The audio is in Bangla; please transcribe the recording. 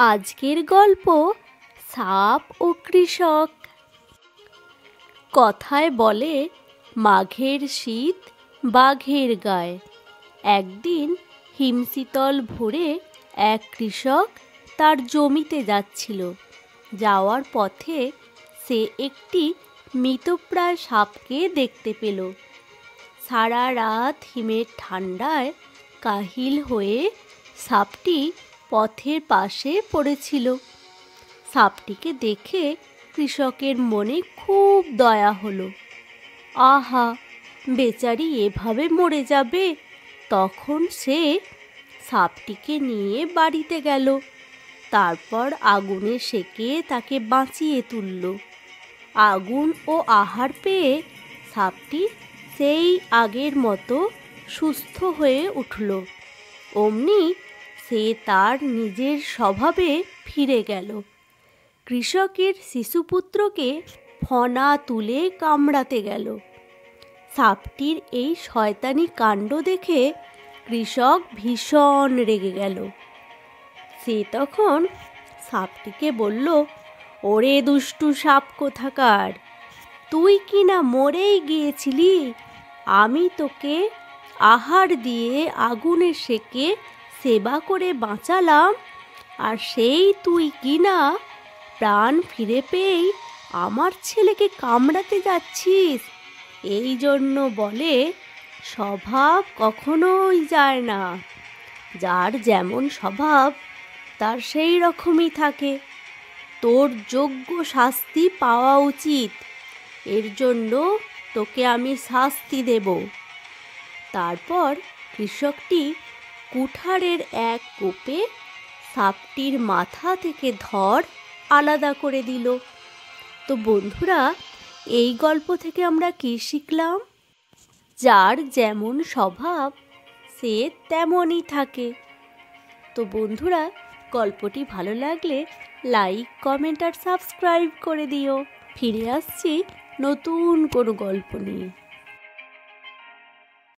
আজকের গল্প সাপ ও কৃষক। কথায় বলে মাঘের শীত বাঘের গায়ে। একদিন হিমশীতল ভোরে এক কৃষক তার জমিতে যাচ্ছিল। যাওয়ার পথে সে একটি মৃতপ্রায় সাপকে দেখতে পেল। সারা রাত হিমের ঠান্ডায় কাহিল হয়ে সাপটি পথের পাশে পড়েছিল। সাপটিকে দেখে কৃষকের মনে খুব দয়া হলো। আহা, বেচারি এভাবে মরে যাবে। তখন সে সাপটিকে নিয়ে বাড়িতে গেল। তারপর আগুনে সেঁকে তাকে বাঁচিয়ে তুলল। আগুন ও আহার পেয়ে সাপটি সেই আগের মতো সুস্থ হয়ে উঠল। অমনি সে তার নিজের স্বভাবে ফিরে গেল। কৃষকের শিশুপুত্রকে ফনা তুলে কামড়াতে গেল। সাপটির এই শয়তানি কাণ্ড দেখে কৃষক ভীষণ রেগে গেল। সে তখন সাপটিকে বলল, ওরে দুষ্টু সাপ কোথাকার, তুই কি না মরেই গিয়েছিলি? আমি তোকে আহার দিয়ে আগুনে সেঁকে সেবা করে বাঁচালাম, আর সেই তুই কি না প্রাণ ফিরে পেয়েই আমার ছেলেকে কামড়াতে যাচ্ছিস। এই জন্য বলে স্বভাব কখনোই যায় না। যার যেমন স্বভাব তার সেই রকমই থাকে। তোর যোগ্য শাস্তি পাওয়া উচিত। এর জন্য তোকে আমি শাস্তি দেব। তারপর কৃষকটি কুঠারের এক কোপে সাপটির মাথা থেকে ধড় আলাদা করে দিল। তো বন্ধুরা, এই গল্প থেকে আমরা কি শিখলাম? যার যেমন স্বভাব সে তেমনই থাকে। তো বন্ধুরা, গল্পটি ভালো লাগলে লাইক, কমেন্ট আর সাবস্ক্রাইব করে দিও। ফিরে আসছি নতুন কোনো গল্প নিয়ে।